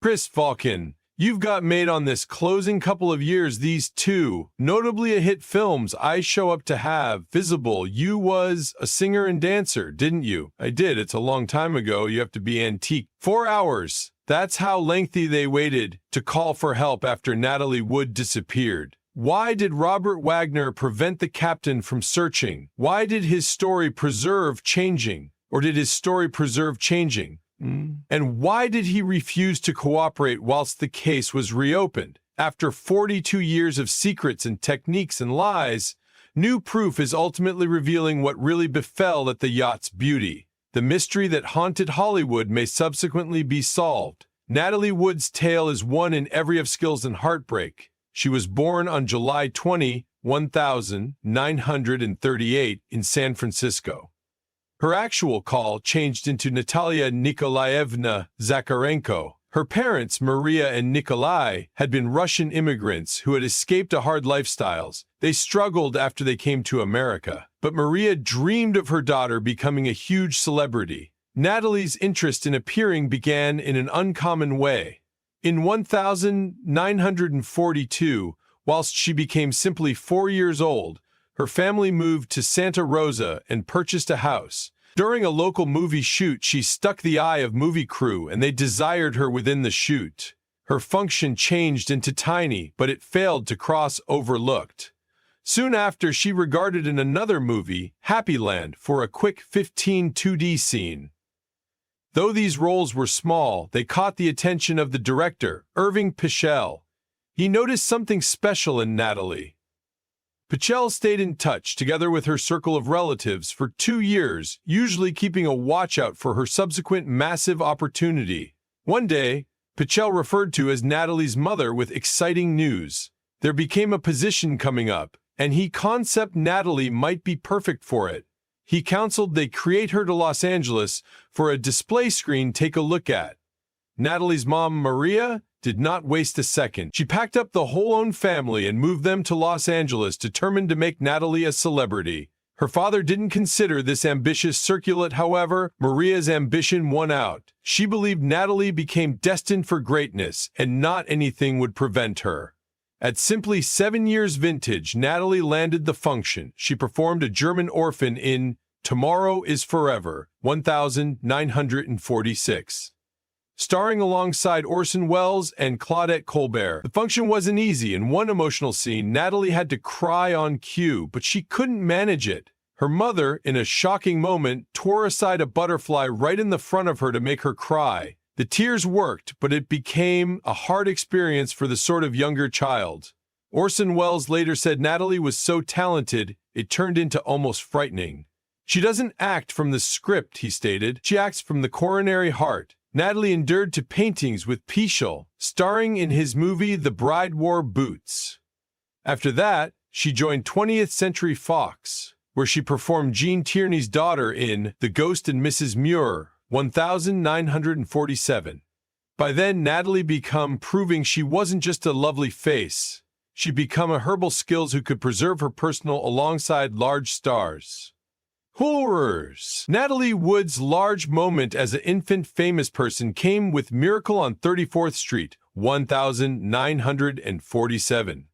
Chris Falken, you've got made on this closing couple of years these two, notably a hit films I show up to have. Visible, you was a singer and dancer, didn't you? I did, it's a long time ago, you have to be antique. 4 hours, that's how lengthy they waited to call for help after Natalie Wood disappeared. Why did Robert Wagner prevent the captain from searching? Why did his story preserve changing? Or did his story preserve changing? And why did he refuse to cooperate whilst the case was reopened? After 42 years of secrets and techniques and lies, new proof is ultimately revealing what really befell at the yacht's beauty. The mystery that haunted Hollywood may subsequently be solved. Natalie Wood's tale is one in every of skills and heartbreak. She was born on July 20, 1938 in San Francisco. Her actual call changed into Natalia Nikolaevna Zakharenko. Her parents, Maria and Nikolai, had been Russian immigrants who had escaped a hard lifestyles. They struggled after they came to America. But Maria dreamed of her daughter becoming a huge celebrity. Natalie's interest in appearing began in an uncommon way. In 1942, whilst she became simply 4 years old, her family moved to Santa Rosa and purchased a house. During a local movie shoot, she struck the eye of movie crew and they desired her within the shoot. Her function changed into tiny, but it failed to cross overlooked. Soon after, she regarded in another movie, Happy Land, for a quick 15 2D scene. Though these roles were small, they caught the attention of the director, Irving Pichel. He noticed something special in Natalie. Pichel stayed in touch together with her circle of relatives for 2 years, usually keeping a watch out for her subsequent massive opportunity. One day, Pichel referred to as Natalie's mother with exciting news. There became a position coming up, and he conceived Natalie might be perfect for it. He counseled they create her to Los Angeles for a display screen take a look at. Natalie's mom, Maria, did not waste a second. She packed up the whole own family and moved them to Los Angeles, determined to make Natalie a celebrity. Her father didn't consider this ambitious circulate, however. Maria's ambition won out. She believed Natalie became destined for greatness, and not anything would prevent her. At simply 7 years vintage, Natalie landed the function. She performed a German orphan in Tomorrow is Forever, 1946. Starring alongside Orson Welles and Claudette Colbert. The function wasn't easy. In one emotional scene, Natalie had to cry on cue, but she couldn't manage it. Her mother, in a shocking moment, tore aside a butterfly right in the front of her to make her cry. The tears worked, but it became a hard experience for the sort of younger child. Orson Welles later said Natalie was so talented, it turned into almost frightening. She doesn't act from the script, he stated. She acts from the coronary heart. Natalie endured to paintings with Pichel, starring in his movie The Bride Wore Boots. After that, she joined 20th Century Fox, where she performed Gene Tierney's daughter in The Ghost and Mrs. Muir, 1947. By then, Natalie became proving she wasn't just a lovely face. She'd become a herbal skills who could preserve her personal alongside large stars. Horrors! Natalie Wood's large moment as an infant famous person came with Miracle on 34th Street, 1947.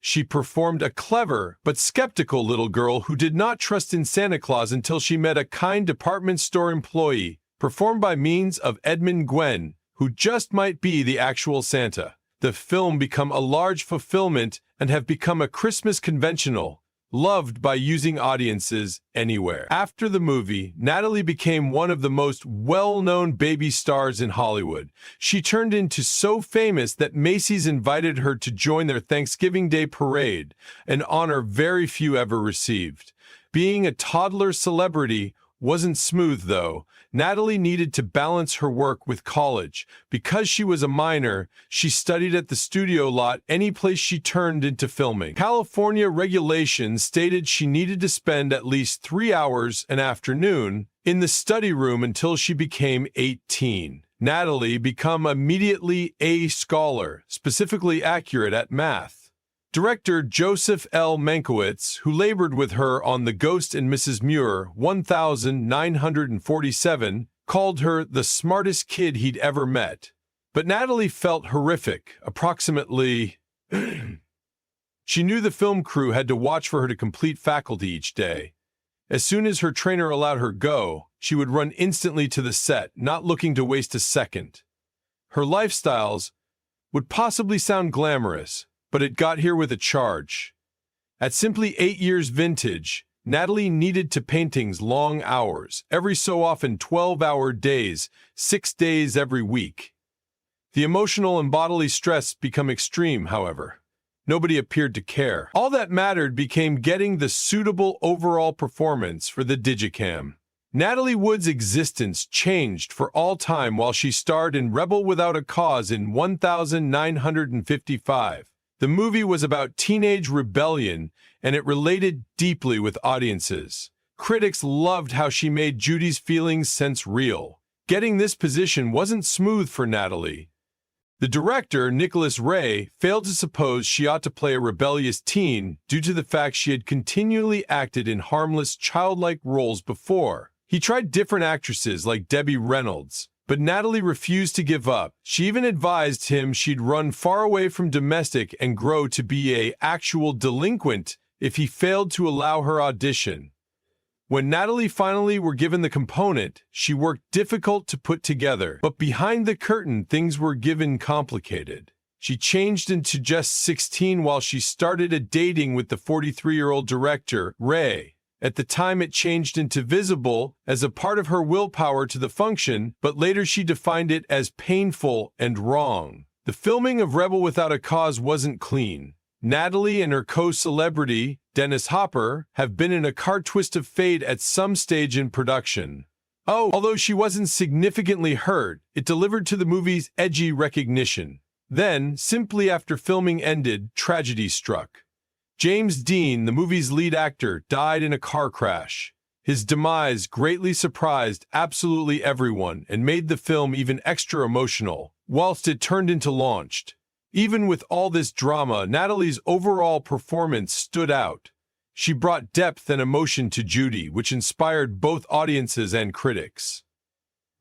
She performed a clever but skeptical little girl who did not trust in Santa Claus until she met a kind department store employee, performed by means of Edmund Gwenn, who just might be the actual Santa. The film became a large fulfillment and have become a Christmas conventional, loved by using audiences anywhere. After the movie, Natalie became one of the most well-known baby stars in Hollywood. She turned into so famous that Macy's invited her to join their Thanksgiving Day parade, an honor very few ever received. Being a toddler celebrity wasn't smooth, though. Natalie needed to balance her work with college. Because she was a minor, she studied at the studio lot any place she turned into filming. California regulations stated she needed to spend at least 3 hours an afternoon in the study room until she became 18. Natalie became immediately a scholar, specifically accurate at math. Director Joseph L. Mankiewicz, who labored with her on The Ghost and Mrs. Muir, 1947, called her the smartest kid he'd ever met. But Natalie felt horrific, approximately. She knew the film crew had to watch for her to complete faculty each day. As soon as her trainer allowed her go, she would run instantly to the set, not looking to waste a second. Her lifestyles would possibly sound glamorous, but it got here with a charge. At simply 8 years vintage, Natalie needed to paintings long hours, every so often 12-hour days, 6 days every week. The emotional and bodily stress become extreme, however. Nobody appeared to care. All that mattered became getting the suitable overall performance for the Digicam. Natalie Wood's existence changed for all time while she starred in Rebel Without a Cause in 1955. The movie was about teenage rebellion, and it related deeply with audiences. Critics loved how she made Judy's feelings sense real. Getting this position wasn't smooth for Natalie. The director, Nicholas Ray, failed to suppose she ought to play a rebellious teen due to the fact she had continually acted in harmless, childlike roles before. He tried different actresses like Debbie Reynolds, but Natalie refused to give up. She even advised him she'd run far away from domestic and grow to be an actual delinquent if he failed to allow her audition. When Natalie finally were given the component, she worked difficult to put together, but behind the curtain things were given complicated. She changed into just 16 while she started a dating with the 43-year-old director, Ray. At the time it changed into visible as a part of her willpower to the function, but later she defined it as painful and wrong. The filming of Rebel Without a Cause wasn't clean. Natalie and her co-celebrity, Dennis Hopper, have been in a car twist of fate at some stage in production. Although she wasn't significantly hurt, it delivered to the movie's edgy recognition. Then, simply after filming ended, tragedy struck. James Dean, the movie's lead actor, died in a car crash. His demise greatly surprised absolutely everyone and made the film even extra emotional, whilst it turned into launched. Even with all this drama, Natalie's overall performance stood out. She brought depth and emotion to Judy, which inspired both audiences and critics.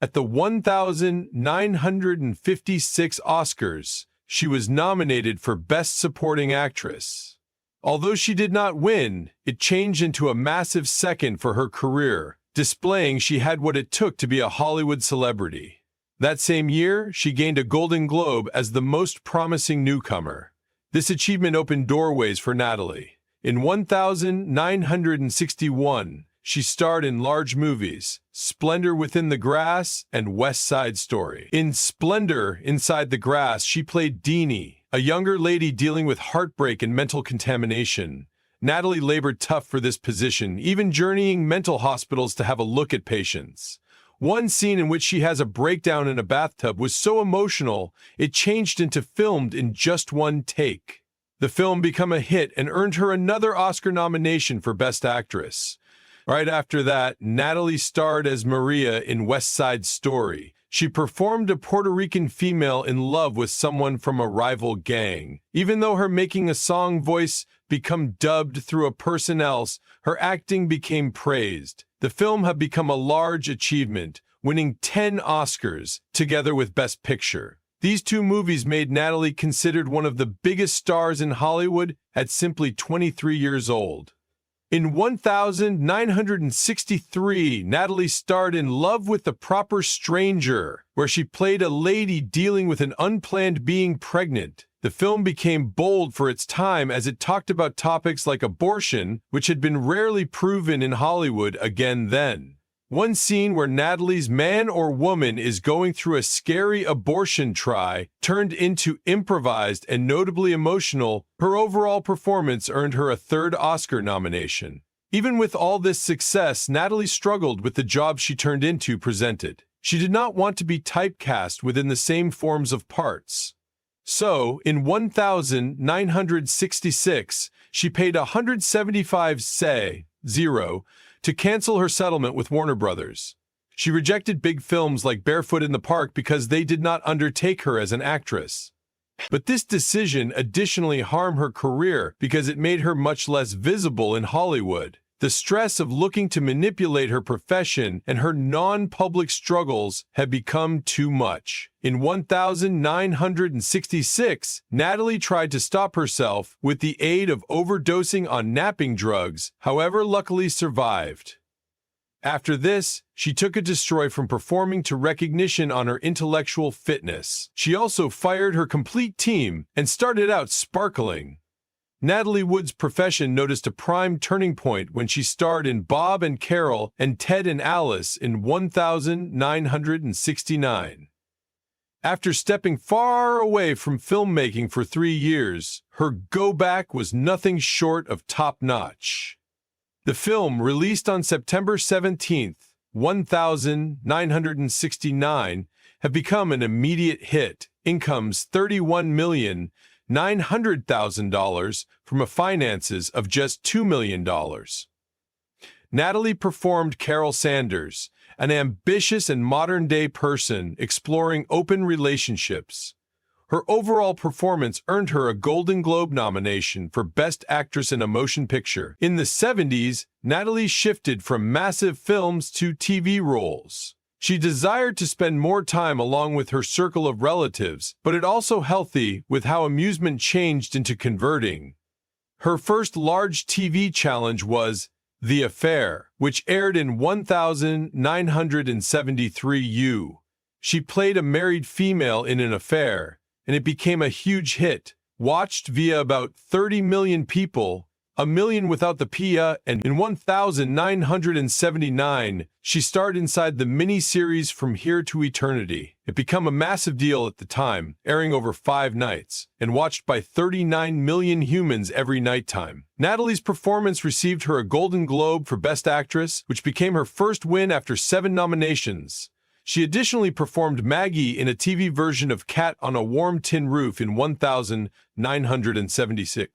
At the 1,956 Oscars, she was nominated for Best Supporting Actress. Although she did not win, it changed into a massive second for her career, displaying she had what it took to be a Hollywood celebrity. That same year, she gained a Golden Globe as the most promising newcomer. This achievement opened doorways for Natalie. In 1961, she starred in large movies, Splendor Within the Grass and West Side Story. In Splendor Inside the Grass, she played Deanie, a younger lady dealing with heartbreak and mental contamination. Natalie labored tough for this position, even journeying mental hospitals to have a look at patients. One scene in which she has a breakdown in a bathtub was so emotional, it changed into filmed in just one take. The film became a hit and earned her another Oscar nomination for Best Actress. Right after that, Natalie starred as Maria in West Side Story. She performed a Puerto Rican female in love with someone from a rival gang. Even though her making a song voice become dubbed through a person else, her acting became praised. The film had become a large achievement, winning 10 Oscars, together with Best Picture. These two movies made Natalie considered one of the biggest stars in Hollywood at simply 23 years old. In 1963, Natalie starred in Love with the Proper Stranger, where she played a lady dealing with an unplanned being pregnant. The film became bold for its time as it talked about topics like abortion, which had been rarely proven in Hollywood again then. One scene where Natalie's man or woman is going through a scary abortion try turned into improvised and notably emotional. Her overall performance earned her a third Oscar nomination. Even with all this success, Natalie struggled with the job she turned into presented. She did not want to be typecast within the same forms of parts. So, in 1966, she paid $175,000 to cancel her settlement with Warner Brothers. She rejected big films like Barefoot in the Park because they did not undertake her as an actress. But this decision additionally harmed her career because it made her much less visible in Hollywood. The stress of looking to manipulate her profession and her non-public struggles had become too much. In 1966, Natalie tried to stop herself with the aid of overdosing on napping drugs, however luckily survived. After this, she took a destroy from performing to recognition on her intellectual fitness. She also fired her complete team and started out sparkling. Natalie Wood's profession noticed a prime turning point when she starred in Bob and Carol and Ted and Alice in 1969. After stepping far away from filmmaking for 3 years, her go-back was nothing short of top-notch. The film, released on September 17, 1969, have become an immediate hit. Incomes $31,900,000 from a finances of just $2 million. Natalie performed Carol Sanders, an ambitious and modern-day person exploring open relationships. Her overall performance earned her a Golden Globe nomination for Best Actress in a Motion Picture. In the 70s, Natalie shifted from massive films to TV roles. She desired to spend more time along with her circle of relatives, but it also healthy with how amusement changed into converting. Her first large TV challenge was The Affair, which aired in 1973 U. She played a married female in an affair, and it became a huge hit, watched via about 30 million people, a million without the PIA, and in 1979, she starred inside the mini-series From Here to Eternity. It became a massive deal at the time, airing over 5 nights, and watched by 39 million humans every nighttime. Natalie's performance received her a Golden Globe for Best Actress, which became her first win after 7 nominations. She additionally performed Maggie in a TV version of Cat on a Warm Tin Roof in 1976.